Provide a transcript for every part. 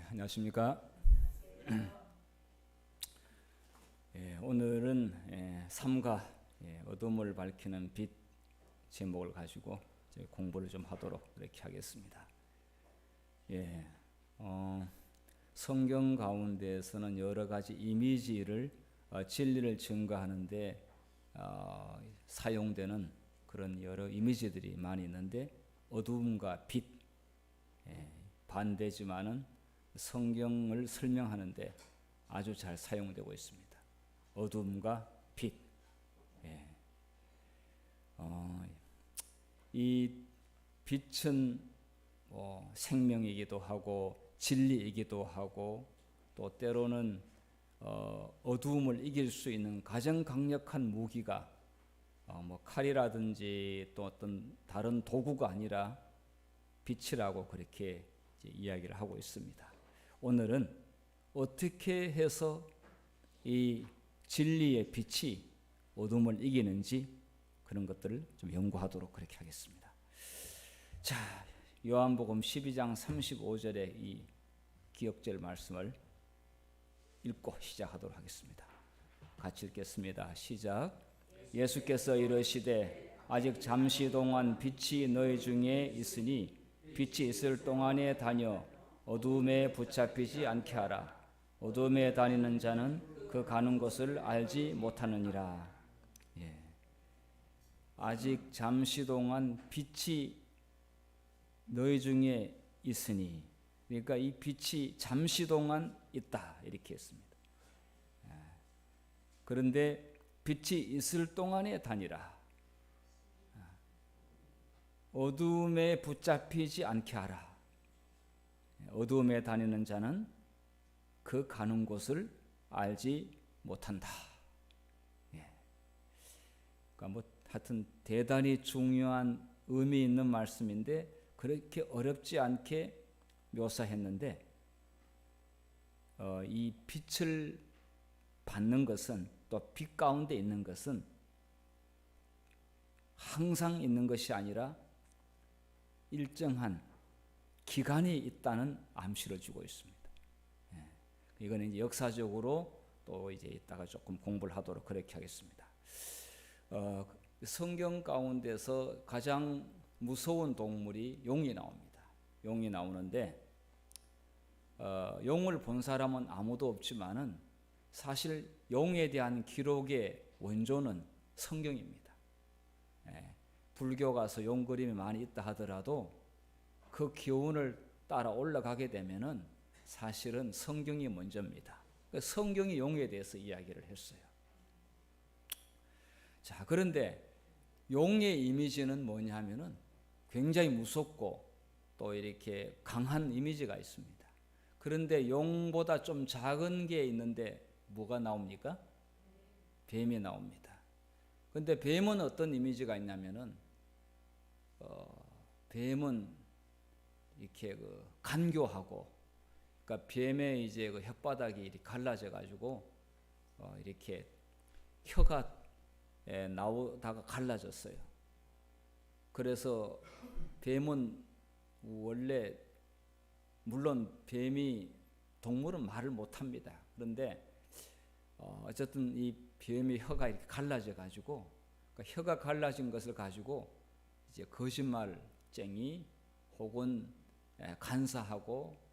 안녕하십니까? 오늘은 삶과 어둠을 밝히는 빛 제목을 가지고 공부를 좀 하도록 이렇게 하겠습니다. 성경 가운데에서는 여러 가지 이미지를 진리를 증거하는데 사용되는 그런 여러 이미지들이 많이 있는데 어둠과 빛 반대지만은 성경을 설명하는데 아주 잘 사용되고 있습니다. 어둠과 빛. 이 빛은 생명이기도 하고 진리이기도 하고 또 때로는 어두움을 이길 수 있는 가장 강력한 무기가 칼이라든지 또 어떤 다른 도구가 아니라 빛이라고 그렇게 이야기를 하고 있습니다. 오늘은 어떻게 해서 이 진리의 빛이 어둠을 이기는지 그런 것들을 좀 연구하도록 그렇게 하겠습니다. 자, 요한복음 12장 35절의 이 기억절 말씀을 읽고 시작하도록 하겠습니다. 같이 읽겠습니다. 시작. 예수께서 이르시되 아직 잠시 동안 빛이 너희 중에 있으니 빛이 있을 동안에 다녀 어두움에 붙잡히지 않게 하라. 어두움에 다니는 자는 그 가는 곳을 알지 못하느니라. 아직 잠시 동안 빛이 너희 중에 있으니, 그러니까 이 빛이 잠시 동안 있다 이렇게 했습니다. 그런데 빛이 있을 동안에 다니라. 어두움에 붙잡히지 않게 하라. 어두움에 다니는 자는 그 가는 곳을 알지 못한다. 그러니까 하여튼 대단히 중요한 의미 있는 말씀인데 그렇게 어렵지 않게 묘사했는데 이 빛을 받는 것은 또 빛 가운데 있는 것은 항상 있는 것이 아니라 일정한 기간이 있다는 암시를 주고 있습니다. 이거는 이제 역사적으로 또 이제 이따가 조금 공부를 하도록 그렇게 하겠습니다. 성경 가운데서 가장 무서운 동물이 용이 나옵니다. 용이 나오는데 용을 본 사람은 아무도 없지만은 사실 용에 대한 기록의 원조는 성경입니다. 불교 가서 용 그림이 많이 있다 하더라도 그 기운을 따라 올라가게 되면은 사실은 성경이 먼저입니다. 성경이 용에 대해서 이야기를 했어요. 자, 그런데 용의 이미지는 뭐냐 하면은 굉장히 무섭고 또 이렇게 강한 이미지가 있습니다. 그런데 용보다 좀 작은 게 있는데 뭐가 나옵니까? 뱀이 나옵니다. 그런데 뱀은 어떤 이미지가 있냐면은 뱀은 이렇게 간교하고, 그러니까 뱀의 이제 혓바닥이 이렇게 갈라져 가지고 이렇게 혀가 나오다가 갈라졌어요. 그래서 뱀은 원래 물론 뱀이 동물은 말을 못합니다. 그런데 어쨌든 이 뱀의 혀가 이렇게 갈라져 가지고 그러니까 혀가 갈라진 것을 가지고 이제 거짓말쟁이 혹은 간사하고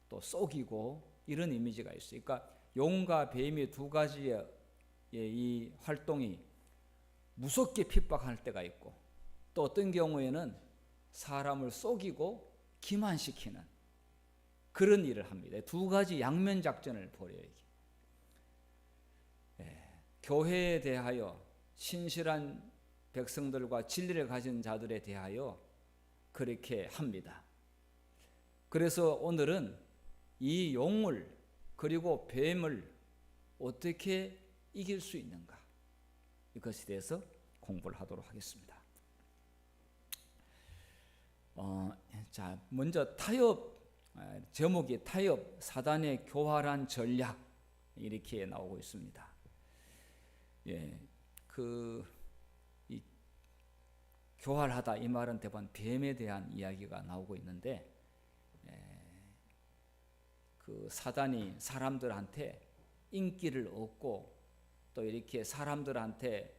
또 속이고 이런 이미지가 있어요. 그러니까 용과 뱀의 두 가지의 이 활동이 무섭게 핍박할 때가 있고 또 어떤 경우에는 사람을 속이고 기만시키는 그런 일을 합니다. 두 가지 양면 작전을 벌여요. 교회에 대하여 신실한 백성들과 진리를 가진 자들에 대하여 그렇게 합니다. 그래서 오늘은 이 용을 그리고 뱀을 어떻게 이길 수 있는가 이것에 대해서 공부를 하도록 하겠습니다. 자, 먼저 타협, 제목이 타협, 사단의 교활한 전략 이렇게 나오고 있습니다. 이 교활하다 이 말은 대부분 뱀에 대한 이야기가 나오고 있는데 그 사단이 사람들한테 인기를 얻고 또 이렇게 사람들한테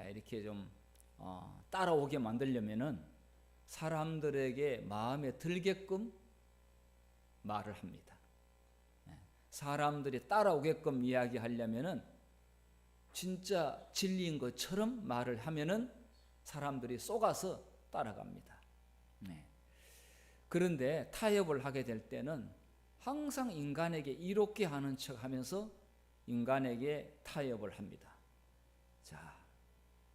이렇게 좀 따라오게 만들려면은 사람들에게 마음에 들게끔 말을 합니다. 사람들이 따라오게끔 이야기하려면은 진짜 진리인 것처럼 말을 하면은 사람들이 속아서 따라갑니다. 그런데 타협을 하게 될 때는 항상 인간에게 이롭게 하는 척 하면서 인간에게 타협을 합니다. 자,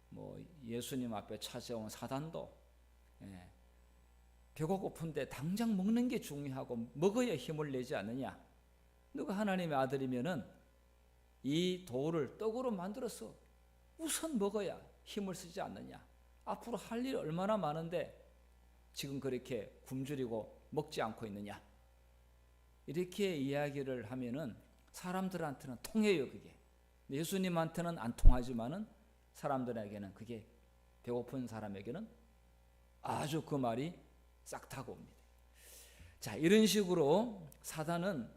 뭐 예수님 앞에 찾아온 사단도 배가 고픈데 당장 먹는 게 중요하고 먹어야 힘을 내지 않느냐. 너가 하나님의 아들이면은 이 돌을 떡으로 만들어서 우선 먹어야 힘을 쓰지 않느냐. 앞으로 할 일 얼마나 많은데 지금 그렇게 굶주리고 먹지 않고 있느냐. 이렇게 이야기를 하면은 사람들한테는 통해요, 그게. 예수님한테는 안 통하지만은 사람들에게는 그게 배고픈 사람에게는 아주 그 말이 싹 타고 옵니다. 자, 이런 식으로 사단은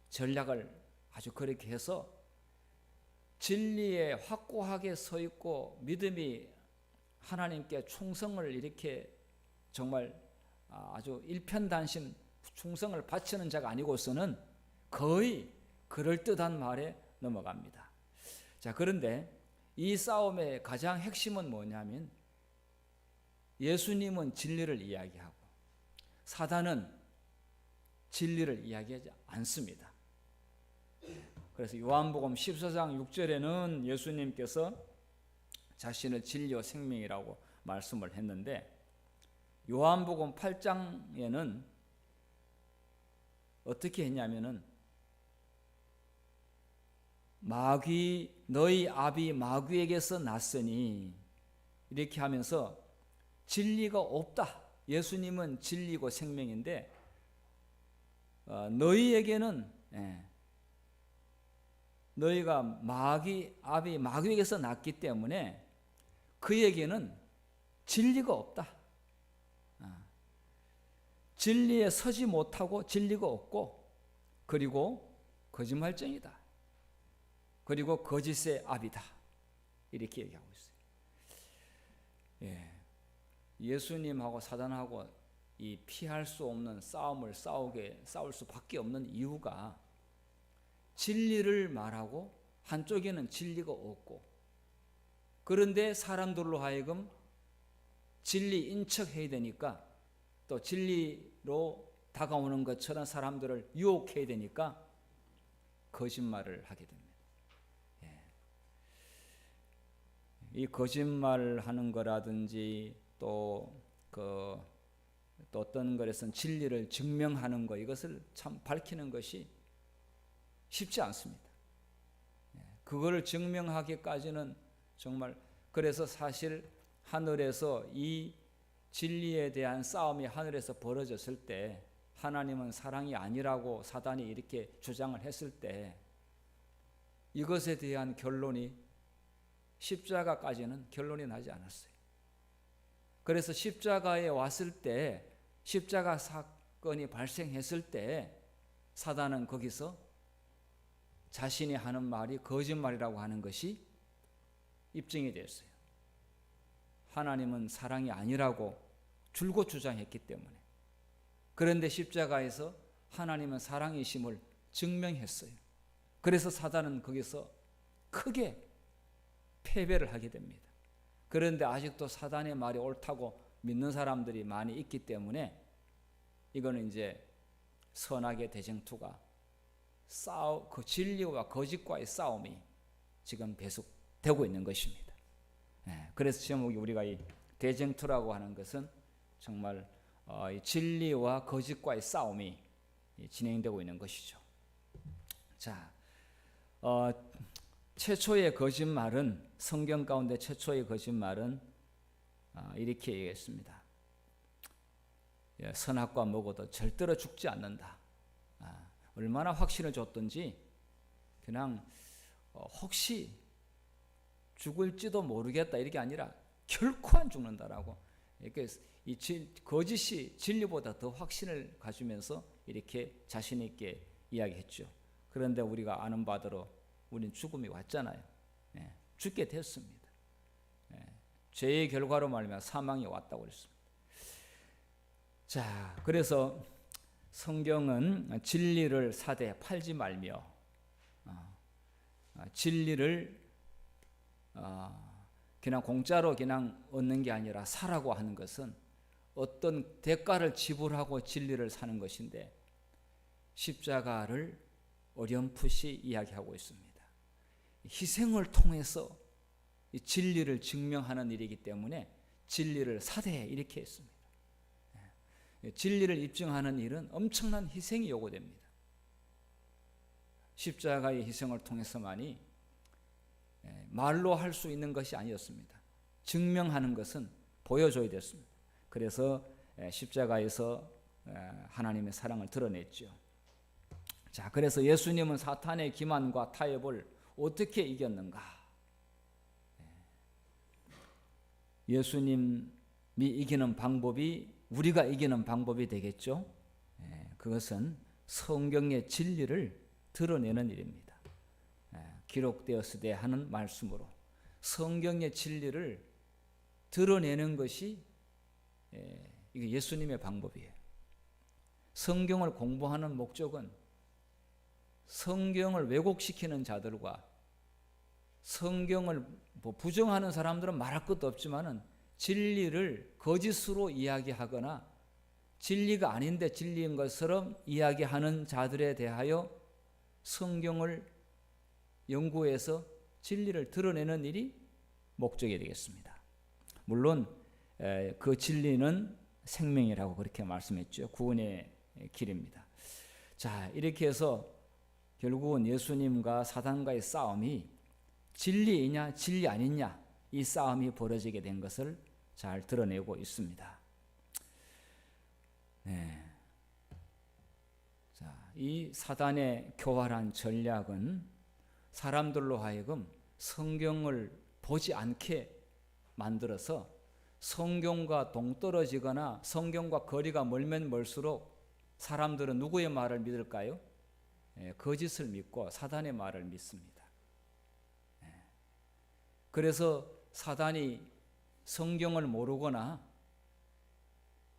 전략을 아주 그렇게 해서 진리에 확고하게 서 있고 믿음이 하나님께 충성을 이렇게 정말 아주 일편단심 충성을 바치는 자가 아니고서는 거의 그럴듯한 말에 넘어갑니다. 자, 그런데 이 싸움의 가장 핵심은 뭐냐면 예수님은 진리를 이야기하고 사단은 진리를 이야기하지 않습니다. 그래서 요한복음 14장 6절에는 예수님께서 자신을 진리와 생명이라고 말씀을 했는데 요한복음 8장에는 어떻게 했냐면은 마귀 너희 아비 마귀에게서 났으니 이렇게 하면서 진리가 없다. 예수님은 진리고 생명인데 너희에게는 너희가 아비 마귀에게서 났기 때문에 그에게는 진리가 없다. 진리에 서지 못하고 진리가 없고 그리고 거짓말쟁이다. 그리고 거짓의 아비다. 이렇게 얘기하고 있어요. 예수님하고 사단하고 이 피할 수 없는 싸움을 싸울 수밖에 없는 이유가 진리를 말하고 한쪽에는 진리가 없고 그런데 사람들로 하여금 진리 인척해야 되니까 또 진리로 다가오는 것처럼 사람들을 유혹해야 되니까 거짓말을 하게 됩니다. 이 거짓말을 하는 거라든지 또 어떤 것에서는 진리를 증명하는 것 이것을 참 밝히는 것이 쉽지 않습니다. 그거를 증명하기까지는 정말 그래서 사실 하늘에서 이 진리에 대한 싸움이 하늘에서 벌어졌을 때 하나님은 사랑이 아니라고 사단이 이렇게 주장을 했을 때 이것에 대한 결론이 십자가까지는 결론이 나지 않았어요. 그래서 십자가에 왔을 때 십자가 사건이 발생했을 때 사단은 거기서 자신이 하는 말이 거짓말이라고 하는 것이 입증이 됐어요. 하나님은 사랑이 아니라고 줄곧 주장했기 때문에. 그런데 십자가에서 하나님은 사랑이심을 증명했어요. 그래서 사단은 거기서 크게 패배를 하게 됩니다. 그런데 아직도 사단의 말이 옳다고 믿는 사람들이 많이 있기 때문에 이거는 이제 선악의 대쟁투가 그 진리와 거짓과의 싸움이 지금 계속되고 있는 것입니다. 그래서 제목이 우리가 이 대쟁투라고 하는 것은 정말 이 진리와 거짓과의 싸움이 진행되고 있는 것이죠. 자, 최초의 거짓말은 성경 가운데 최초의 거짓말은 이렇게 얘기했습니다. 선악과 먹어도 절대로 죽지 않는다. 얼마나 확신을 줬든지 그냥 혹시 죽을지도 모르겠다 이게 아니라 결코 안 죽는다라고 이렇게 거짓이 진리보다 더 확신을 가지면서 이렇게 자신 있게 이야기했죠. 그런데 우리가 아는 바대로 우리는 죽음이 왔잖아요. 죽게 됐습니다. 죄의 결과로 말미암아 사망이 왔다고 그랬습니다. 자, 그래서 성경은 진리를 사되 팔지 말며 진리를 그냥 공짜로 그냥 얻는 게 아니라 사라고 하는 것은 어떤 대가를 지불하고 진리를 사는 것인데 십자가를 어렴풋이 이야기하고 있습니다. 희생을 통해서 진리를 증명하는 일이기 때문에 진리를 사되 이렇게 했습니다. 진리를 입증하는 일은 엄청난 희생이 요구됩니다. 십자가의 희생을 통해서만이 말로 할 수 있는 것이 아니었습니다. 증명하는 것은 보여줘야 됐습니다. 그래서 십자가에서 하나님의 사랑을 드러냈죠. 자, 그래서 예수님은 사탄의 기만과 타협을 어떻게 이겼는가? 예수님이 이기는 방법이 우리가 이기는 방법이 되겠죠. 그것은 성경의 진리를 드러내는 일입니다. 기록되었으되 하는 말씀으로 성경의 진리를 드러내는 것이 이게 예수님의 방법이에요. 성경을 공부하는 목적은 성경을 왜곡시키는 자들과 성경을 부정하는 사람들은 말할 것도 없지만은 진리를 거짓으로 이야기하거나 진리가 아닌데 진리인 것처럼 이야기하는 자들에 대하여 성경을 연구해서 진리를 드러내는 일이 목적이 되겠습니다. 물론 그 진리는 생명이라고 그렇게 말씀했죠. 구원의 길입니다. 자, 이렇게 해서 결국은 예수님과 사단과의 싸움이 진리이냐 진리 아니냐 이 싸움이 벌어지게 된 것을 잘 드러내고 있습니다. 자, 이 사단의 교활한 전략은 사람들로 하여금 성경을 보지 않게 만들어서 성경과 동떨어지거나 성경과 거리가 멀면 멀수록 사람들은 누구의 말을 믿을까요? 거짓을 믿고 사단의 말을 믿습니다. 그래서 사단이 성경을 모르거나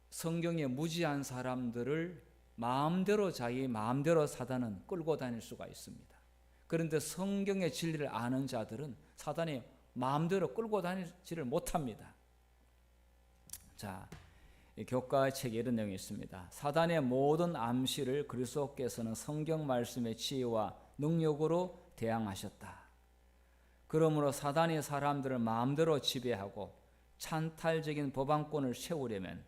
성경에 무지한 사람들을 마음대로 자기 마음대로 사단은 끌고 다닐 수가 있습니다. 그런데 성경의 진리를 아는 자들은 사단이 마음대로 끌고 다니지를 못합니다. 자, 교과 책에 이런 내용이 있습니다. 사단의 모든 암시를 그리스도께서는 성경 말씀의 지혜와 능력으로 대항하셨다. 그러므로 사단이 사람들을 마음대로 지배하고 찬탈적인 법안권을 세우려면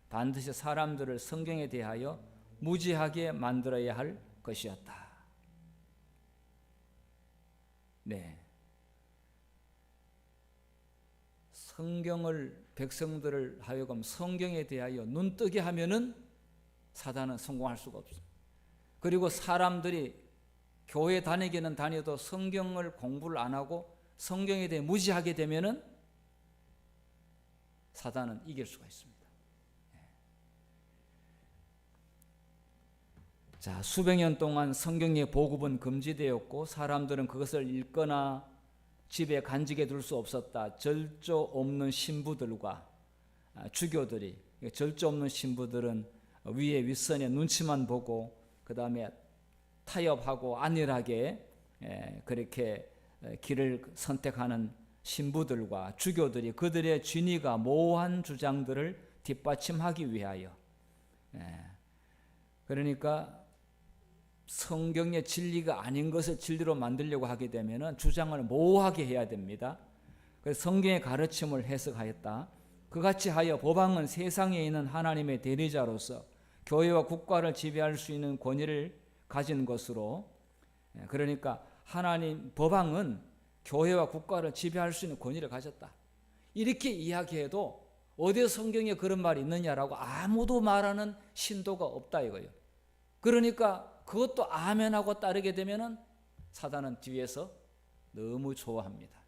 반드시 사람들을 성경에 대하여 무지하게 만들어야 할 것이었다. 네. 성경을 백성들을 하여금 성경에 대하여 눈뜨게 하면은 사단은 성공할 수가 없습니다. 그리고 사람들이 교회 다니기는 다녀도 성경을 공부를 안 하고 성경에 대해 무지하게 되면은 사단은 이길 수가 있습니다. 자, 수백 년 동안 성경의 보급은 금지되었고 사람들은 그것을 읽거나 집에 간직해 둘 수 없었다. 절조 없는 신부들과 주교들이, 절조 없는 신부들은 위에 윗선에 눈치만 보고 그 다음에 타협하고 안일하게 그렇게 길을 선택하는 신부들과 주교들이 그들의 진위가 모호한 주장들을 뒷받침하기 위하여, 그러니까 성경의 진리가 아닌 것을 진리로 만들려고 하게 되면 주장을 모호하게 해야 됩니다. 그래서 성경의 가르침을 해석하였다. 그같이 하여 법왕은 세상에 있는 하나님의 대리자로서 교회와 국가를 지배할 수 있는 권위를 가진 것으로, 그러니까 하나님 법왕은 교회와 국가를 지배할 수 있는 권위를 가졌다. 이렇게 이야기해도 어디 성경에 그런 말이 있느냐라고 아무도 말하는 신도가 없다 이거예요. 그러니까 그것도 아멘하고 따르게 되면은 사단은 뒤에서 너무 좋아합니다.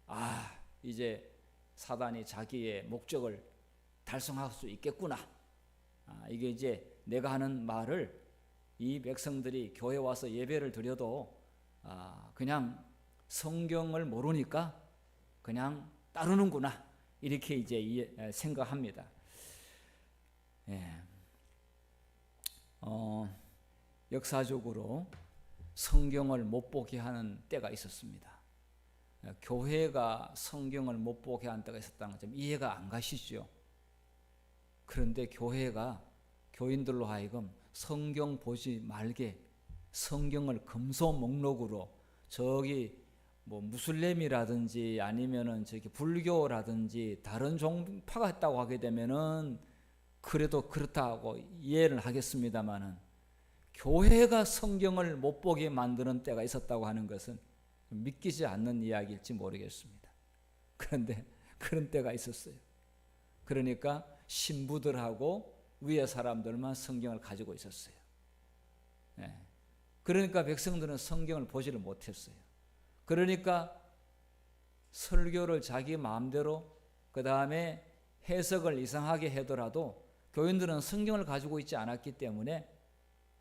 아, 이제 사단이 자기의 목적을 달성할 수 있겠구나. 이게 이제 내가 하는 말을 이 백성들이 교회 와서 예배를 드려도 그냥 성경을 모르니까 그냥 따르는구나, 이렇게 이제 생각합니다. 예. 역사적으로 성경을 못 보게 하는 때가 있었습니다. 교회가 성경을 못 보게 한 때가 있었다는 것 좀 이해가 안 가시죠? 그런데 교회가 교인들로 하여금 성경 보지 말게 성경을 금소 목록으로 저기 뭐 무슬림이라든지 아니면은 저기 불교라든지 다른 종파가 했다고 하게 되면은 그래도 그렇다고 이해를 하겠습니다만은 교회가 성경을 못 보게 만드는 때가 있었다고 하는 것은 믿기지 않는 이야기일지 모르겠습니다. 그런데 그런 때가 있었어요. 그러니까 신부들하고 위에 사람들만 성경을 가지고 있었어요. 그러니까 백성들은 성경을 보지를 못했어요. 그러니까 설교를 자기 마음대로 그 다음에 해석을 이상하게 하더라도 교인들은 성경을 가지고 있지 않았기 때문에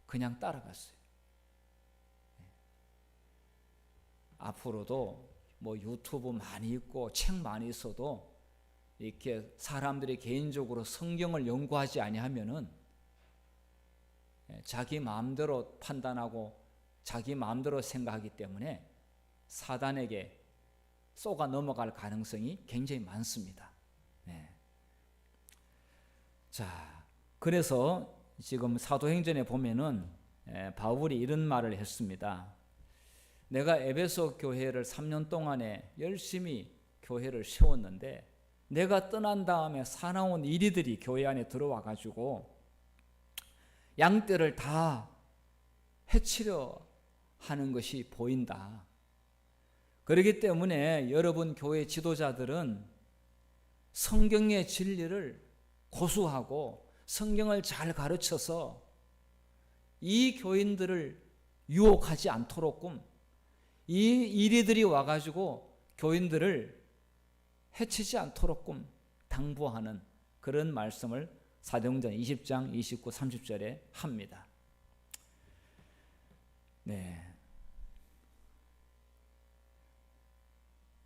그냥 따라갔어요. 앞으로도 뭐 유튜브 많이 있고 책 많이 있어도 이렇게 사람들이 개인적으로 성경을 연구하지 아니하면은 자기 마음대로 판단하고 자기 마음대로 생각하기 때문에 사단에게 쏘가 넘어갈 가능성이 굉장히 많습니다. 자, 그래서 지금 사도행전에 보면은 바울이 이런 말을 했습니다. 내가 에베소 교회를 3년 동안에 열심히 교회를 세웠는데 내가 떠난 다음에 사나운 이리들이 교회 안에 들어와 가지고 양떼를 다 해치려 하는 것이 보인다. 그렇기 때문에 여러분 교회 지도자들은 성경의 진리를 고수하고 성경을 잘 가르쳐서 이 교인들을 유혹하지 않도록끔 이 이리들이 와가지고 교인들을 해치지 않도록끔 당부하는 그런 말씀을 사도행전 20장 29, 30절에 합니다.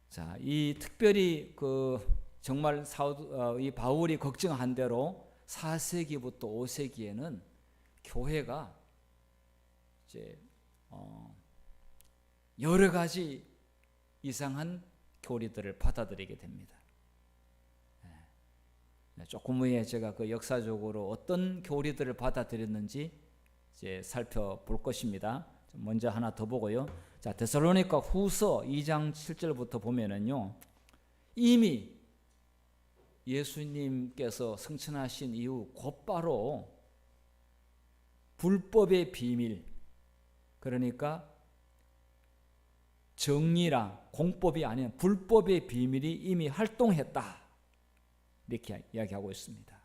자, 이 특별히 정말 이 바울이 걱정한 대로 4세기부터 5세기에는 교회가 이제 여러 가지 이상한 교리들을 받아들이게 됩니다. 조금 후에 제가 그 역사적으로 어떤 교리들을 받아들였는지 이제 살펴볼 것입니다. 먼저 하나 더 보고요. 자, 데살로니가 후서 2장 7절부터 보면은요, 이미 예수님께서 승천하신 이후 곧바로 불법의 비밀, 그러니까 정의랑 공법이 아닌 불법의 비밀이 이미 활동했다, 이렇게 이야기하고 있습니다.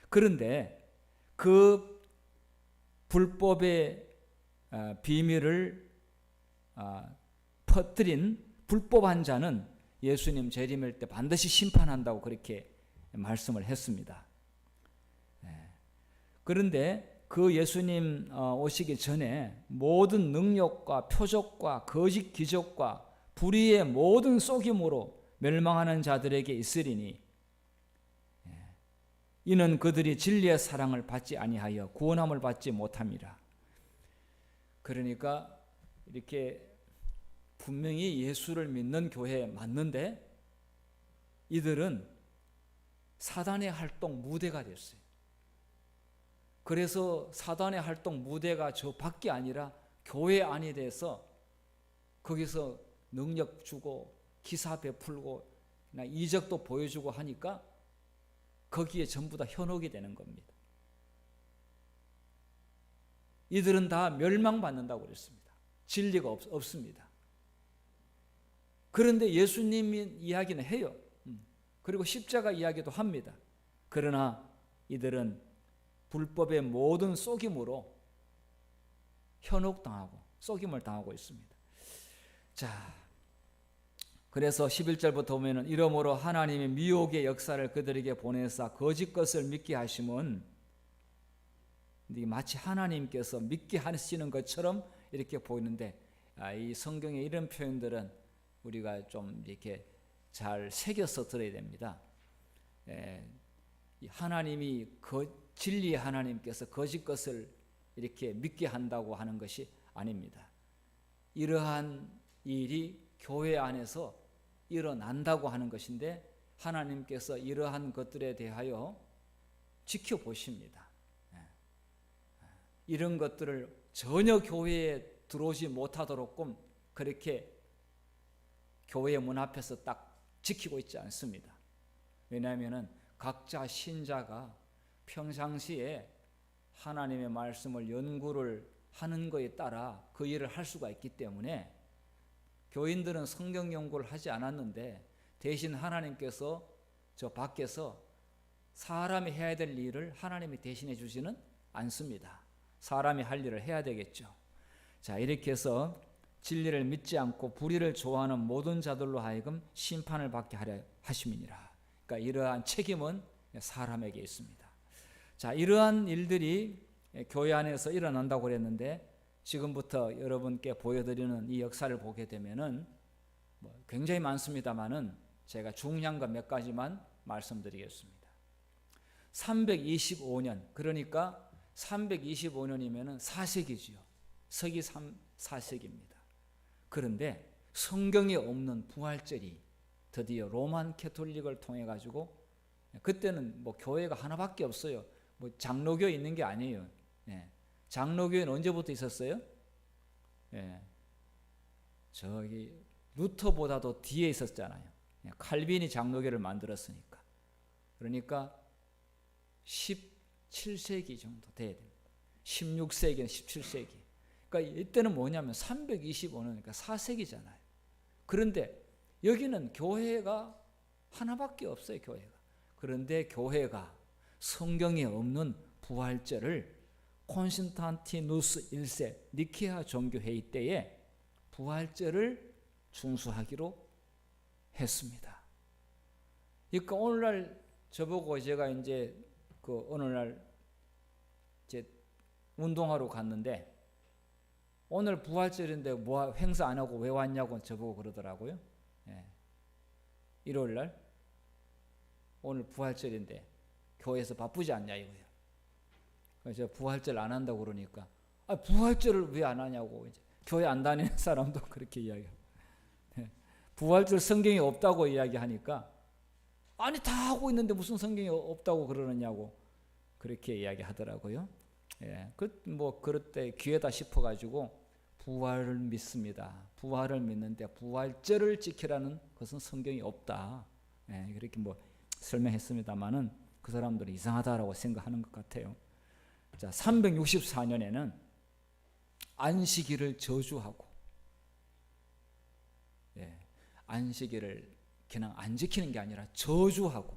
그런데 그 불법의 비밀을 퍼뜨린 불법한 자는 예수님 재림일 때 반드시 심판한다고 그렇게 말씀을 했습니다. 그런데 그 예수님 오시기 전에 모든 능력과 표적과 거짓 기적과 불의의 모든 속임으로 멸망하는 자들에게 있으리니 이는 그들이 진리의 사랑을 받지 아니하여 구원함을 받지 못함이라. 그러니까 이렇게 분명히 예수를 믿는 교회에 맞는데 이들은 사단의 활동 무대가 됐어요. 그래서 사단의 활동 무대가 저 밖이 아니라 교회 안에 대해서 거기서 능력 주고 기사 베풀고 이적도 보여주고 하니까 거기에 전부 다 현혹이 되는 겁니다. 이들은 다 멸망받는다고 그랬습니다. 진리가 없습니다. 그런데 예수님이 이야기는 해요. 그리고 십자가 이야기도 합니다. 그러나 이들은 불법의 모든 속임으로 현혹당하고 속임을 당하고 있습니다. 자, 그래서 11절부터 보면은 이러므로 하나님의 미혹의 역사를 그들에게 보내사 거짓 것을 믿게 하심은 근데 마치 하나님께서 믿게 하시는 것처럼 이렇게 보이는데, 이 성경에 이런 표현들은 우리가 좀 이렇게 잘 새겨서 들어야 됩니다. 하나님이 진리의 하나님께서 거짓 것을 이렇게 믿게 한다고 하는 것이 아닙니다. 이러한 일이 교회 안에서 일어난다고 하는 것인데, 하나님께서 이러한 것들에 대하여 지켜보십니다. 이런 것들을 전혀 교회에 들어오지 못하도록끔 그렇게 교회 문 앞에서 딱 지키고 있지 않습니다. 왜냐하면 각자 신자가 평상시에 하나님의 말씀을 연구를 하는 것에 따라 그 일을 할 수가 있기 때문에, 교인들은 성경 연구를 하지 않았는데 대신 하나님께서 저 밖에서 사람이 해야 될 일을 하나님이 대신해 주지는 않습니다. 사람이 할 일을 해야 되겠죠. 자, 이렇게 해서 진리를 믿지 않고 불의를 좋아하는 모든 자들로 하여금 심판을 받게 하려 하심이니라. 그러니까 이러한 책임은 사람에게 있습니다. 자, 이러한 일들이 교회 안에서 일어난다고 그랬는데, 지금부터 여러분께 보여드리는 이 역사를 보게 되면은 굉장히 많습니다만은 제가 중요한 것 몇 가지만 말씀드리겠습니다. 325년, 그러니까 325년이면은 4세기지요. 서기 4세기입니다. 그런데 성경에 없는 부활절이 드디어 로만 캐톨릭을 통해 가지고, 그때는 뭐 교회가 하나밖에 없어요. 뭐 장로교 있는 게 아니에요. 장로교회는 언제부터 있었어요? 저기 루터보다도 뒤에 있었잖아요. 칼빈이 장로교를 만들었으니까. 그러니까 17세기 정도 돼야 됩니다. 16세기는 17세기. 그러니까 이때는 뭐냐면 325년이니까 4세기잖아요. 그런데 여기는 교회가 하나밖에 없어요, 교회가. 그런데 교회가 성경에 없는 부활절을 콘스탄티누스 1세 니케아 종교회의 때에 부활절을 중수하기로 했습니다. 그러니까 오늘날 저보고 제가 이제 어느 날 이제 운동하러 갔는데, 오늘 부활절인데 뭐 행사 안 하고 왜 왔냐고 저보고 그러더라고요. 일요일 날 오늘 부활절인데 교회에서 바쁘지 않냐 이거예요. 그래서 부활절 안 한다고 그러니까, 부활절을 왜 안 하냐고, 이제 교회 안 다니는 사람도 그렇게 이야기해요. 부활절 성경이 없다고 이야기하니까, 아니 다 하고 있는데 무슨 성경이 없다고 그러느냐고 그렇게 이야기하더라고요. 뭐 그럴 때 기회다 싶어가지고 부활을 믿습니다. 부활을 믿는데 부활절을 지키라는 것은 성경이 없다. 그렇게 뭐 설명했습니다만은 그 사람들은 이상하다라고 생각하는 것 같아요. 자, 364년에는 안식일을 저주하고, 안식일을 그냥 안 지키는 게 아니라 저주하고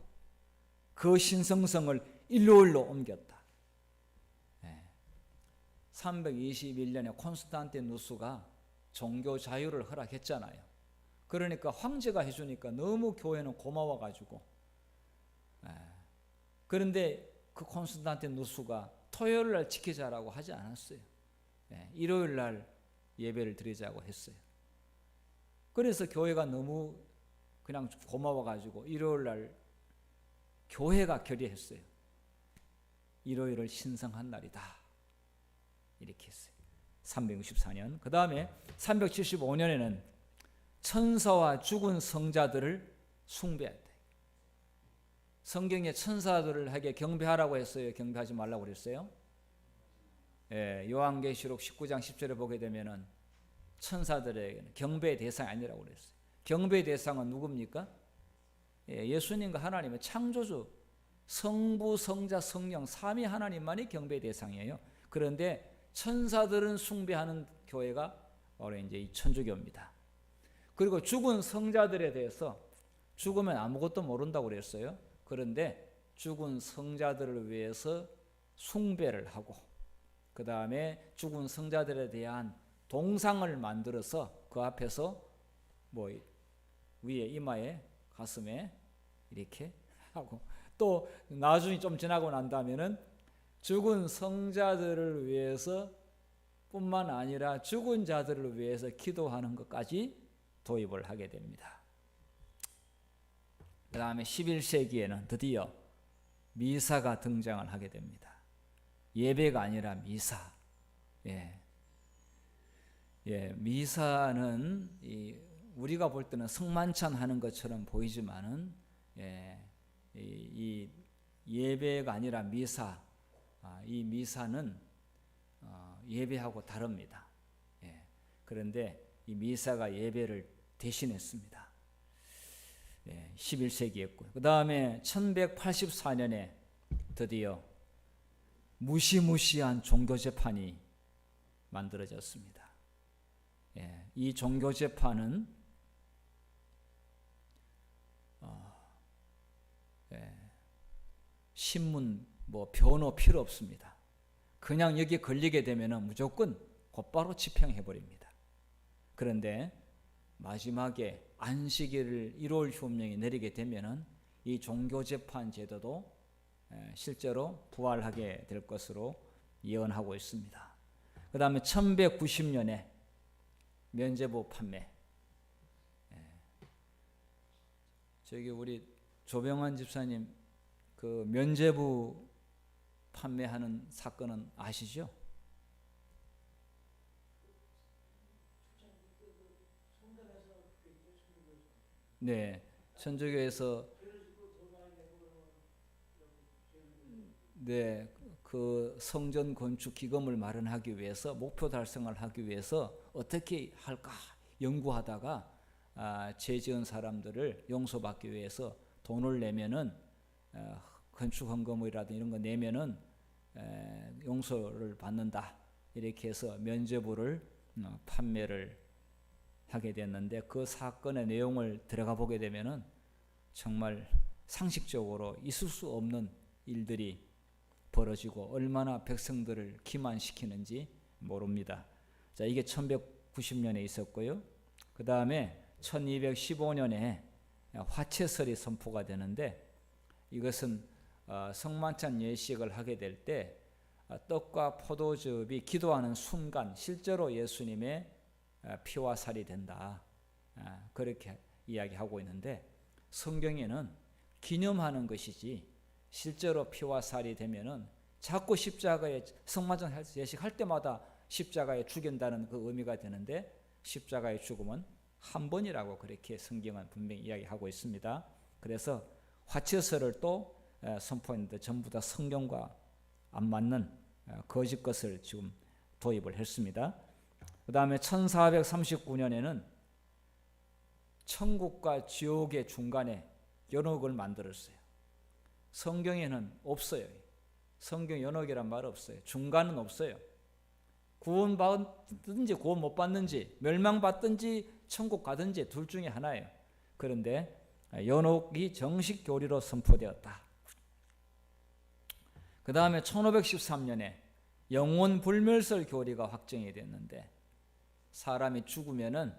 그 신성성을 일요일로 옮겼다. 321년에 콘스탄티누스가 종교 자유를 허락했잖아요. 그러니까 황제가 해주니까 너무 교회는 고마워가지고, 그런데 그 콘스탄티누스가 토요일 날 지키자라고 하지 않았어요. 일요일 날 예배를 드리자고 했어요. 그래서 교회가 너무 그냥 고마워가지고 일요일 날 교회가 결의했어요. 일요일을 신성한 날이다. 이렇게 했어요. 364년. 그 다음에 375년에는 천사와 죽은 성자들을 숭배했다. 성경에 천사들에게 경배하라고 했어요? 경배하지 말라고 그랬어요? 요한계시록 19장 10절에 보게 되면은 천사들에게는 경배의 대상이 아니라고 그랬어요. 경배의 대상은 누굽니까? 예수님과 하나님의 창조주, 성부, 성자, 성령, 삼위 하나님만이 경배의 대상이에요. 그런데 천사들은 숭배하는 교회가 바로 이제 이 천주교입니다. 그리고 죽은 성자들에 대해서, 죽으면 아무것도 모른다고 그랬어요. 그런데 죽은 성자들을 위해서 숭배를 하고, 그 다음에 죽은 성자들에 대한 동상을 만들어서 그 앞에서 뭐 위에 이마에 가슴에 이렇게 하고, 또 나중에 좀 지나고 난 다음에는 죽은 성자들을 위해서 뿐만 아니라 죽은 자들을 위해서 기도하는 것까지 도입을 하게 됩니다. 그 다음에 11세기에는 드디어 미사가 등장을 하게 됩니다. 예배가 아니라 미사. 미사는 우리가 볼 때는 성만찬 하는 것처럼 보이지만은 이 예배가 아니라 미사. 이 미사는 예배하고 다릅니다. 그런데 이 미사가 예배를 대신했습니다. 11세기였고, 그 다음에 1184년에 드디어 무시무시한 종교재판이 만들어졌습니다. 이 종교재판은 신문 변호 필요 없습니다. 그냥 여기 걸리게 되면 무조건 곧바로 집행해 버립니다. 그런데 마지막에 안식일을 1월 휴업령이 내리게 되면은 이 종교재판 제도도 실제로 부활하게 될 것으로 예언하고 있습니다. 그 다음에 1190년에 면죄부 판매. 저기 우리 조병환 집사님 그 면죄부 판매하는 사건은 아시죠? 네, 천주교에서 그 성전 건축 기금을 마련하기 위해서 목표 달성을 하기 위해서 어떻게 할까 연구하다가 죄 지은 사람들을 용서받기 위해서 돈을 내면은 건축 헌금이라든지 이런 거 내면은 용서를 받는다 이렇게 해서 면죄부를 판매를 하게 됐는데 그 사건의 내용을 들어가 보게 되면은 정말 상식적으로 있을 수 없는 일들이 벌어지고 얼마나 백성들을 기만시키는지 모릅니다. 자, 이게 1190년에 있었고요. 그 다음에 1215년에 화채설이 선포가 되는데 이것은 성만찬 예식을 하게 될 때 떡과 포도즙이 기도하는 순간 실제로 예수님의 피와 살이 된다. 그렇게 이야기하고 있는데 성경에는 기념하는 것이지 실제로 피와 살이 되면은 자꾸 십자가에 성만찬 예식할 때마다 십자가에 죽인다는 그 의미가 되는데 십자가의 죽음은 한 번이라고 그렇게 성경은 분명히 이야기하고 있습니다. 그래서 화채설을 또 선포했는데 전부 다 성경과 안 맞는 거짓 것을 지금 도입을 했습니다. 그 다음에 1439년에는 천국과 지옥의 중간에 연옥을 만들었어요. 성경에는 없어요. 성경 연옥이란 말 없어요. 중간은 없어요. 구원받든지 구원 못 받는지 멸망받든지 천국 가든지 둘 중에 하나예요. 그런데 연옥이 정식 교리로 선포되었다. 그 다음에 1513년에 영혼 불멸설 교리가 확정이 됐는데 사람이 죽으면은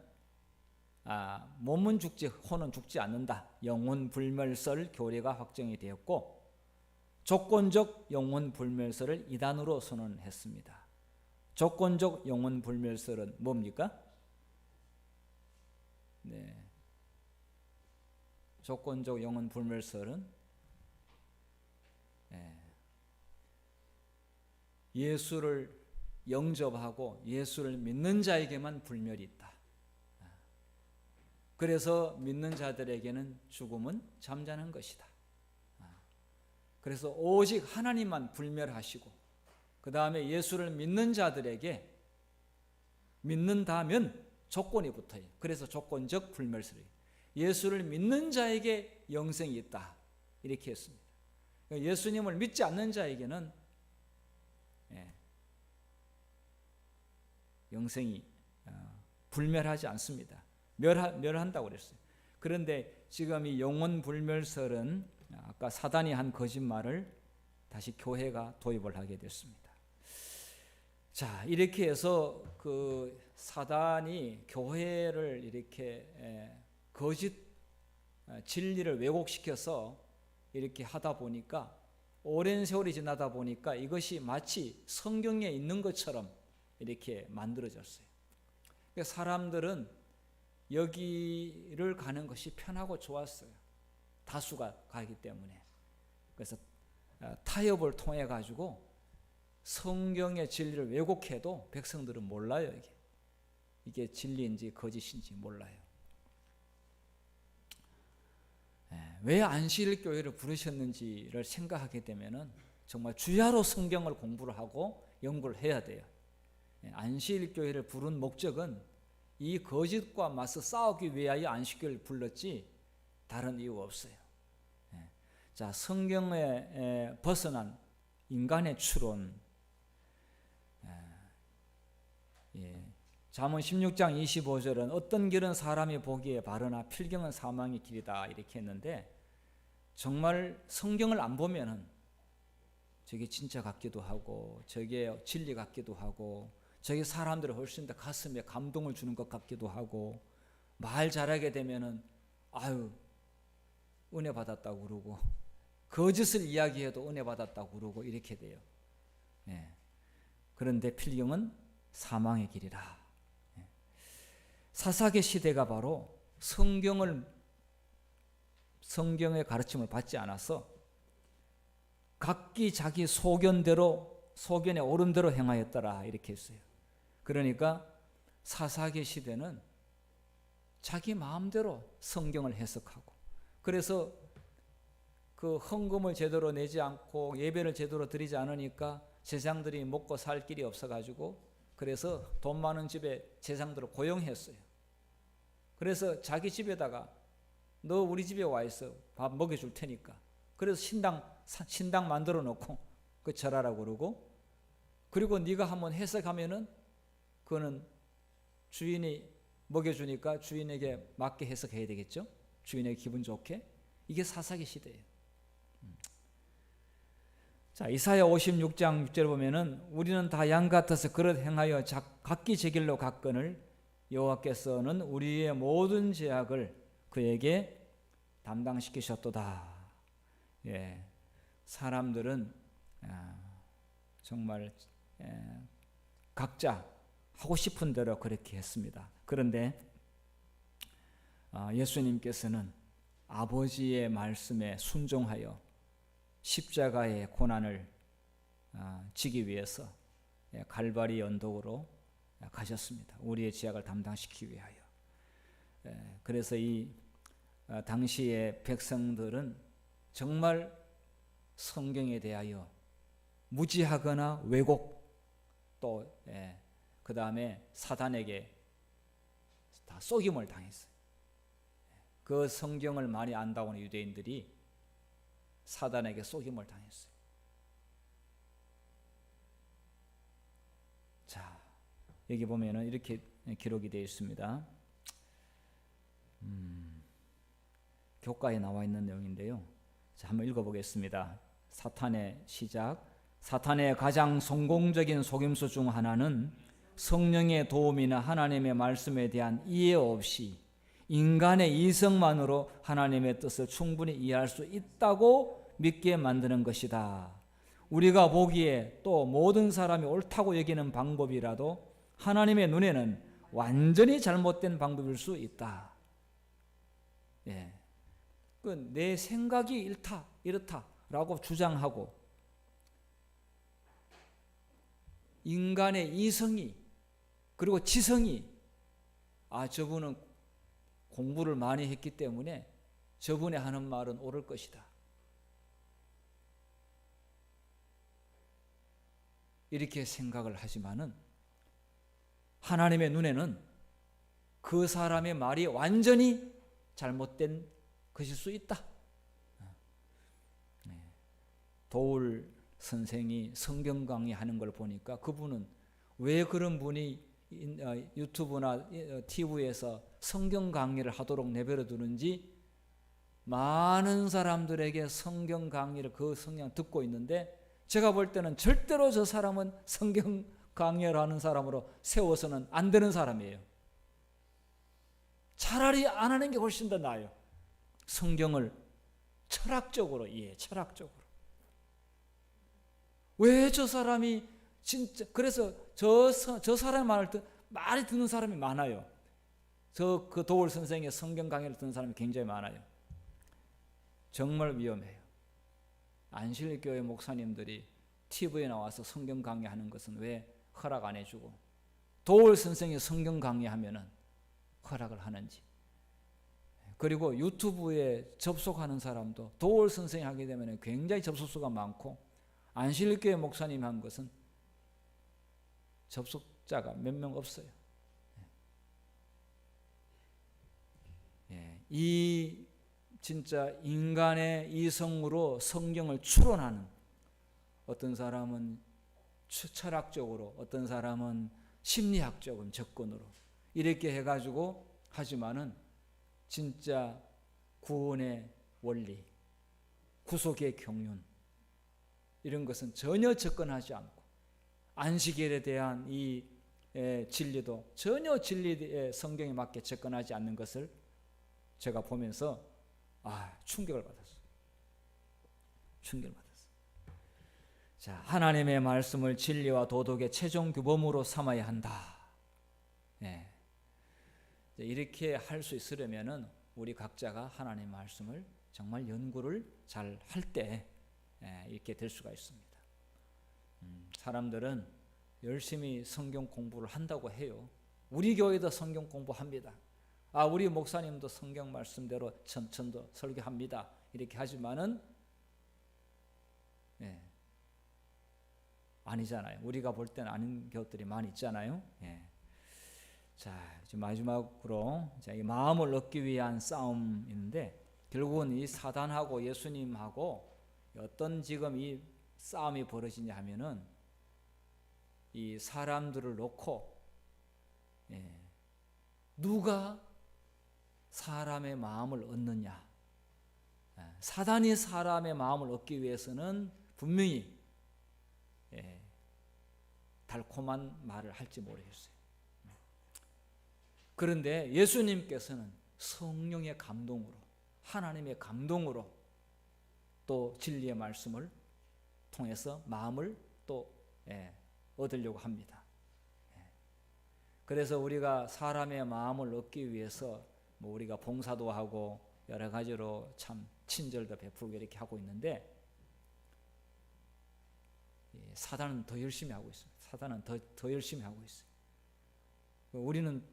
몸은 죽지 혼은 죽지 않는다. 영혼 불멸설 교리가 확정이 되었고 조건적 영혼 불멸설을 이단으로 선언했습니다. 조건적 영혼 불멸설은 뭡니까? 조건적 영혼 불멸설은 예수를 영접하고 예수를 믿는 자에게만 불멸이 있다. 그래서 믿는 자들에게는 죽음은 잠자는 것이다. 그래서 오직 하나님만 불멸하시고 그 다음에 예수를 믿는 자들에게 믿는다면 조건이 붙어요. 그래서 조건적 불멸설이에요. 예수를 믿는 자에게 영생이 있다. 이렇게 했습니다. 예수님을 믿지 않는 자에게는 영생이 불멸하지 않습니다. 멸한다고 그랬어요. 그런데 지금 이 영혼 불멸설은 아까 사단이 한 거짓말을 다시 교회가 도입을 하게 됐습니다. 자, 이렇게 해서 그 사단이 교회를 이렇게 거짓 진리를 왜곡시켜서 이렇게 하다 보니까 오랜 세월이 지나다 보니까 이것이 마치 성경에 있는 것처럼 이렇게 만들어졌어요. 그러니까 사람들은 여기를 가는 것이 편하고 좋았어요. 다수가 가기 때문에. 그래서 타협을 통해 가지고 성경의 진리를 왜곡해도 백성들은 몰라요. 이게 진리인지 거짓인지 몰라요. 왜 안식일교회를 부르셨는지를 생각하게 되면은 정말 주야로 성경을 공부를 하고 연구를 해야 돼요. 안식일교회를 부른 목적은 이 거짓과 맞서 싸우기 위하여 안식교회를 불렀지 다른 이유 없어요. 자, 성경에 벗어난 인간의 추론. 잠언 16장 25절은 어떤 길은 사람이 보기에 바르나 필경은 사망의 길이다 이렇게 했는데, 정말 성경을 안 보면은 저게 진짜 같기도 하고 저게 진리 같기도 하고 저게 사람들을 훨씬 더 가슴에 감동을 주는 것 같기도 하고, 말 잘하게 되면은 아유 은혜 받았다고 그러고, 거짓을 이야기해도 은혜 받았다고 그러고 이렇게 돼요. 그런데 필경은 사망의 길이라. 사사기 시대가 바로 성경의 가르침을 받지 않아서 각기 자기 소견에 옳은 대로 행하였더라 이렇게 했어요. 그러니까 사사기 시대는 자기 마음대로 성경을 해석하고, 그래서 그 헌금을 제대로 내지 않고 예배를 제대로 드리지 않으니까 제사장들이 먹고 살 길이 없어가지고, 그래서 돈 많은 집에 제사장들을 고용했어요. 그래서 자기 집에다가 너 우리 집에 와 있어, 밥 먹여줄 테니까. 그래서 신당 만들어 놓고 그 절하라고 그러고, 그리고 네가 한번 해석하면은 그거는 주인이 먹여주니까 주인에게 맞게 해석해야 되겠죠. 주인에게 기분 좋게. 이게 사사기 시대예요. 자, 이사야 56장 6절에 보면은 우리는 다 양 같아서 그릇 행하여 각기 제 길로 갔거늘 여호와께서는 우리의 모든 죄악을 그에게 담당시키셨도다. 사람들은 정말 각자 하고 싶은 대로 그렇게 했습니다. 그런데 예수님께서는 아버지의 말씀에 순종하여 십자가의 고난을 지기 위해서 갈바리 언덕으로 가셨습니다. 우리의 죄악을 담당시키기 위하여. 그래서 이 당시의 백성들은 정말 성경에 대하여 무지하거나 왜곡, 또 그 다음에 사단에게 다 속임을 당했어요. 그 성경을 많이 안다고 하는 유대인들이 사단에게 속임을 당했어요. 자, 여기 보면은 이렇게 기록이 되어 있습니다. 교과에 나와 있는 내용인데요. 자, 한번 읽어보겠습니다. 사탄의 시작. 사탄의 가장 성공적인 속임수 중 하나는 성령의 도움이나 하나님의 말씀에 대한 이해 없이 인간의 이성만으로 하나님의 뜻을 충분히 이해할 수 있다고 믿게 만드는 것이다. 우리가 보기에 또 모든 사람이 옳다고 여기는 방법이라도 하나님의 눈에는 완전히 잘못된 방법일 수 있다. 내 생각이 이렇다라고 주장하고, 인간의 이성이 그리고 지성이 저분은 공부를 많이 했기 때문에 저분이 하는 말은 옳을 것이다, 이렇게 생각을 하지만은 하나님의 눈에는 그 사람의 말이 완전히 잘못된 것일 수 있다. 도울 선생이 성경 강의하는 걸 보니까 그분은 왜 그런 분이 유튜브나 TV에서 성경 강의를 하도록 내버려 두는지 많은 사람들에게 성경 강의를 그 성경 듣고 있는데, 제가 볼 때는 절대로 저 사람은 성경 강의를 하는 사람으로 세워서는 안 되는 사람이에요. 차라리 안 하는 게 훨씬 더 나아요. 성경을 철학적으로 철학적으로. 왜 저 사람이 진짜 그래서 저 사람의 말을 듣는 사람이 많아요. 그 도울 선생의 성경 강의를 듣는 사람이 굉장히 많아요. 정말 위험해요. 안실교회 목사님들이 TV에 나와서 성경 강의하는 것은 왜 허락 안 해주고 도울 선생의 성경 강의하면은 허락을 하는지. 그리고 유튜브에 접속하는 사람도 도울 선생이 하게 되면 굉장히 접속수가 많고 안실교회 목사님 한 것은 접속자가 몇 명 없어요. 이 진짜 인간의 이성으로 성경을 추론하는, 어떤 사람은 철학적으로, 어떤 사람은 심리학적인 접근으로 이렇게 해가지고 하지만은 진짜 구원의 원리, 구속의 경륜 이런 것은 전혀 접근하지 않고 안식일에 대한 이 진리도 전혀 진리의 성경에 맞게 접근하지 않는 것을 제가 보면서 충격을 받았어요. 충격을 받았어요. 자, 하나님의 말씀을 진리와 도덕의 최종 규범으로 삼아야 한다. 이렇게 할 수 있으려면은 우리 각자가 하나님의 말씀을 정말 연구를 잘 할 때 이렇게 될 수가 있습니다. 사람들은 열심히 성경 공부를 한다고 해요. 우리 교회도 성경 공부합니다. 우리 목사님도 성경 말씀대로 전도 설교합니다. 이렇게 하지만은 아니잖아요. 우리가 볼 때는 아닌 것들이 많이 있잖아요. 자, 이제 마지막으로 이 마음을 얻기 위한 싸움인데, 결국은 이 사단하고 예수님하고 어떤 지금 이 싸움이 벌어지냐 하면은 이 사람들을 놓고 누가 사람의 마음을 얻느냐. 사단이 사람의 마음을 얻기 위해서는 분명히 달콤한 말을 할지 모르겠어요. 그런데 예수님께서는 성령의 감동으로, 하나님의 감동으로 또 진리의 말씀을 통해서 마음을 또 얻으려고 합니다. 그래서 우리가 사람의 마음을 얻기 위해서 우리가 봉사도 하고 여러 가지로 참 친절도 베풀고 이렇게 하고 있는데, 사단은 더 열심히 하고 있습니다. 사단은 더 열심히 하고 있어요. 우리는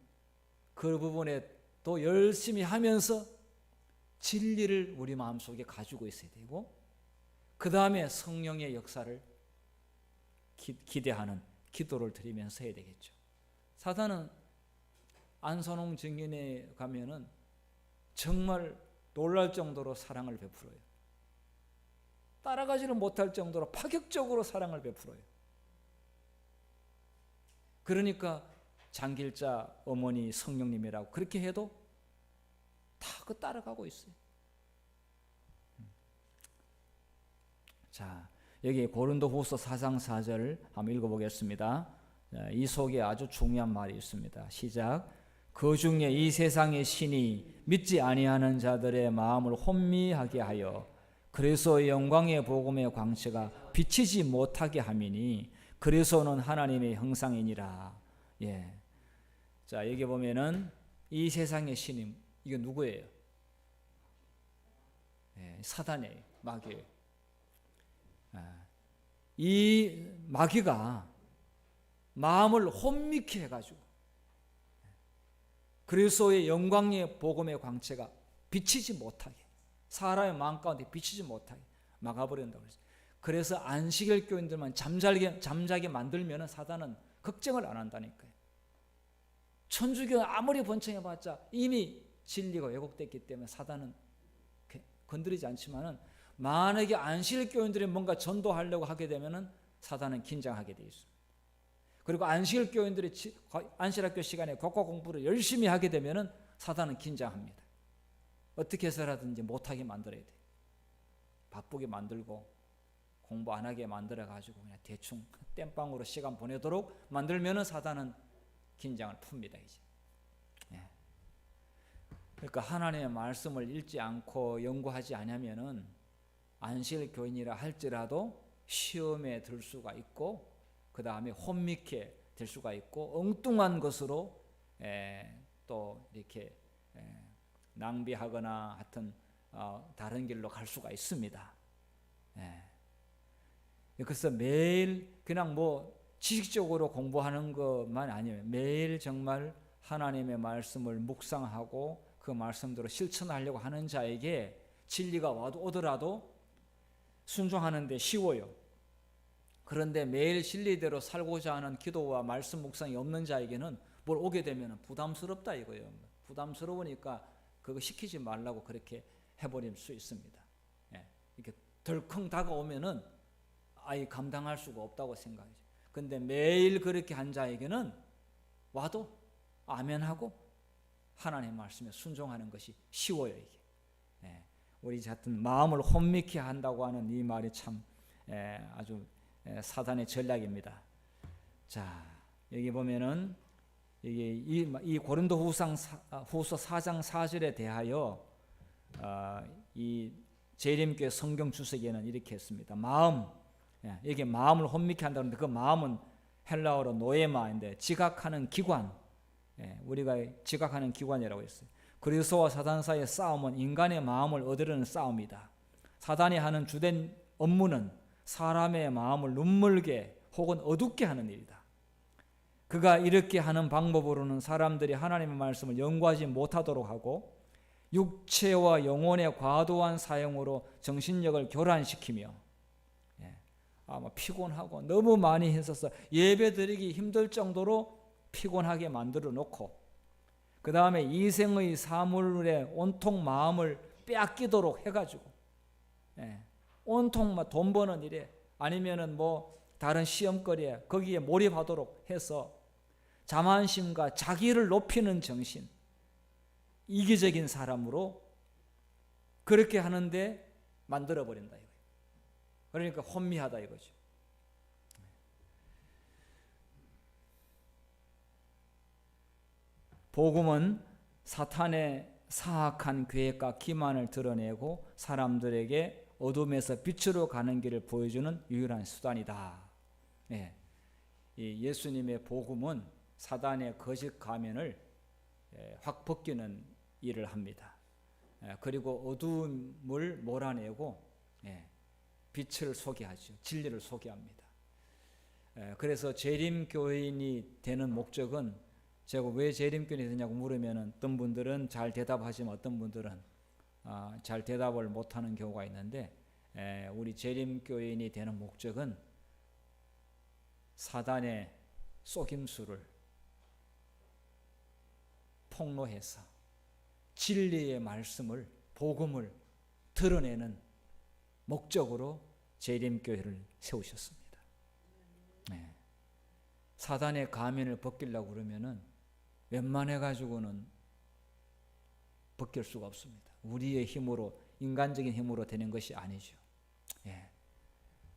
그 부분에 또 열심히 하면서 진리를 우리 마음속에 가지고 있어야 되고, 그 다음에 성령의 역사를 기대하는 기도를 드리면서 해야 되겠죠. 사단은 안선홍 증인에 가면은 정말 놀랄 정도로 사랑을 베풀어요. 따라가지를 못할 정도로 파격적으로 사랑을 베풀어요. 그러니까 장길자 어머니 성령님이라고 그렇게 해도 다 그 따라가고 있어요. 자, 여기 고린도후서 4장 4절 한번 읽어보겠습니다. 이 속에 아주 중요한 말이 있습니다. 시작. 그 중에 이 세상의 신이 믿지 아니하는 자들의 마음을 혼미하게 하여 그리스도의 영광의 복음의 광채가 비치지 못하게 함이니 그리스도는 하나님의 형상이니라. 자, 여기 보면은 이 세상의 신이 이게 누구예요? 사단이에요. 마귀예요. 이 마귀가 마음을 혼미케 해가지고 그리스도의 영광의 복음의 광채가 비치지 못하게, 사람의 마음 가운데 비치지 못하게 막아버린다고 그랬어요. 그래서 안식일 교인들만 잠자게 만들면 사단은 걱정을 안 한다니까요. 천주교 아무리 번창해봤자 이미 진리가 왜곡됐기 때문에 사단은 건드리지 않지만은, 만약에 안식일 교인들이 뭔가 전도하려고 하게 되면은 사단은 긴장하게 돼 있어요. 그리고 안식일 교인들이 안식학교 시간에 국어 공부를 열심히 하게 되면은 사단은 긴장합니다. 어떻게 해서라든지 못하게 만들어야 돼. 바쁘게 만들고 공부 안 하게 만들어 가지고 그냥 대충 땜빵으로 시간 보내도록 만들면은 사단은 긴장을 풉니다. 이제. 그러니까 하나님의 말씀을 읽지 않고 연구하지 않으면은 안식일 교인이라 할지라도 시험에 들 수가 있고, 그 다음에 혼미케 될 수가 있고, 엉뚱한 것으로 또 이렇게 낭비하거나 하여튼 다른 길로 갈 수가 있습니다. 그래서 매일 그냥 뭐 지식적으로 공부하는 것만 아니에요. 매일 정말 하나님의 말씀을 묵상하고 그 말씀대로 실천하려고 하는 자에게 진리가 오더라도 순종하는 데 쉬워요. 그런데 매일 진리대로 살고자 하는 기도와 말씀 묵상이 없는 자에게는 뭘 오게 되면 부담스럽다 이거예요. 부담스러우니까 그거 시키지 말라고 그렇게 해버릴 수 있습니다. 이렇게 덜컹 다가오면은 아예 감당할 수가 없다고 생각하죠. 근데 매일 그렇게 한 자에게는 와도 아멘하고 하나님의 말씀에 순종하는 것이 쉬워요. 이게 우리 하여튼 마음을 혼미케 한다고 하는 이 말이 참 아주 사단의 전략입니다. 자, 여기 보면은 이 고린도후서 4장 4절에 대하여 이 재림교회 성경 주석에는 이렇게 했습니다. 마음, 이게 마음을 혼미케 한다는데 그 마음은 헬라어로 노에마인데 지각하는 기관, 우리가 지각하는 기관이라고 했어요. 그리스도와 사단 사이의 싸움은 인간의 마음을 얻으려는 싸움이다. 사단이 하는 주된 업무는 사람의 마음을 눈물게 혹은 어둡게 하는 일이다. 그가 이렇게 하는 방법으로는 사람들이 하나님의 말씀을 연구하지 못하도록 하고 육체와 영혼의 과도한 사용으로 정신력을 교란시키며 아마 피곤하고 너무 많이 했어서 예배드리기 힘들 정도로 피곤하게 만들어 놓고 그 다음에 이생의 사물에 온통 마음을 빼앗기도록 해가지고 온통 돈 버는 일에 아니면은 뭐 다른 시험거리에 거기에 몰입하도록 해서 자만심과 자기를 높이는 정신, 이기적인 사람으로 그렇게 하는데 만들어버린다 이거예요. 그러니까 혼미하다 이거죠. 복음은 사탄의 사악한 계획과 기만을 드러내고 사람들에게 어둠에서 빛으로 가는 길을 보여주는 유일한 수단이다. 예수님의 복음은 사단의 거짓 가면을 확 벗기는 일을 합니다. 그리고 어둠을 몰아내고 빛을 소개하죠. 진리를 소개합니다. 그래서 재림교인이 되는 목적은 제가 왜 재림교인이 되냐고 물으면 어떤 분들은 잘 대답하지만 어떤 분들은 잘 대답을 못하는 경우가 있는데 우리 재림교인이 되는 목적은 사단의 속임수를 폭로해서 진리의 말씀을 복음을 드러내는 목적으로 재림교회를 세우셨습니다. 사단의 가면을 벗기려고 그러면은 웬만해 가지고는 벗길 수가 없습니다. 우리의 힘으로 인간적인 힘으로 되는 것이 아니죠.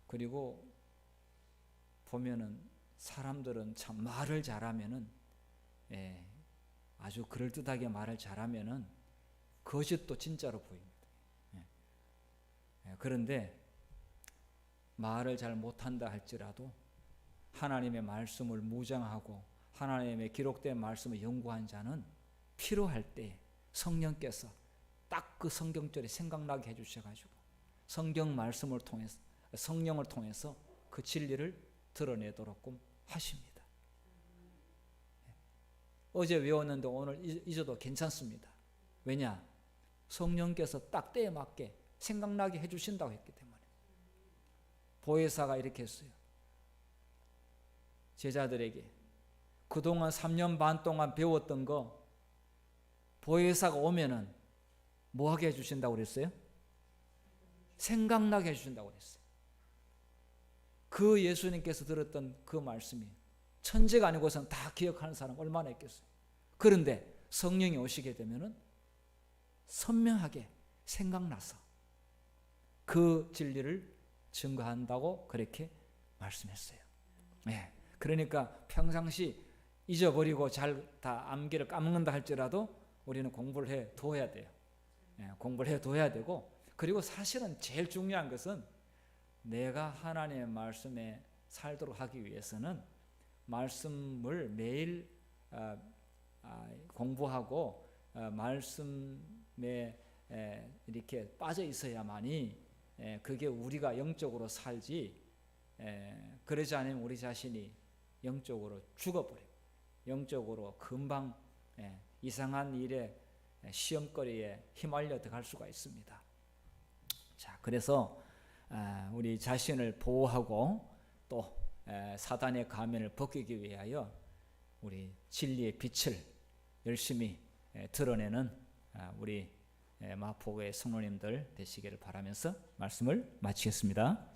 그리고 보면은 사람들은 참 말을 잘하면은 아주 그럴듯하게 말을 잘하면은 거짓도 진짜로 보입니다. 그런데 말을 잘 못한다 할지라도 하나님의 말씀을 무장하고 하나님의 기록된 말씀을 연구한 자는 필요할 때 성령께서 딱 그 성경절이 생각나게 해주셔가지고 성경 말씀을 통해서 성령을 통해서 그 진리를 드러내도록 하십니다. 어제 외웠는데 오늘 잊어도 괜찮습니다. 왜냐? 성령께서 딱 때에 맞게 생각나게 해주신다고 했기 때문에. 보혜사가 이렇게 했어요. 제자들에게 그동안 3년 반 동안 배웠던 거 보혜사가 오면은 뭐 하게 해주신다고 그랬어요? 생각나게 해주신다고 그랬어요. 그 예수님께서 들었던 그 말씀이 천재가 아니고서는 다 기억하는 사람 얼마나 있겠어요. 그런데 성령이 오시게 되면은 선명하게 생각나서 그 진리를 증거한다고 그렇게 말씀했어요. 그러니까 평상시 잊어버리고 잘 다 암기를 까먹는다 할지라도 우리는 공부를 해둬야 돼요. 공부를 해둬야 되고, 그리고 사실은 제일 중요한 것은 내가 하나님의 말씀에 살도록 하기 위해서는 말씀을 매일 공부하고 말씀에 이렇게 빠져 있어야만이 그게 우리가 영적으로 살지, 그러지 않으면 우리 자신이 영적으로 죽어버려요. 영적으로 금방 이상한 일에 시험거리에 휘말려 들어갈 수가 있습니다. 자, 그래서 우리 자신을 보호하고 또 사단의 가면을 벗기기 위하여 우리 진리의 빛을 열심히 드러내는 우리 마포구의 성도님들 되시기를 바라면서 말씀을 마치겠습니다.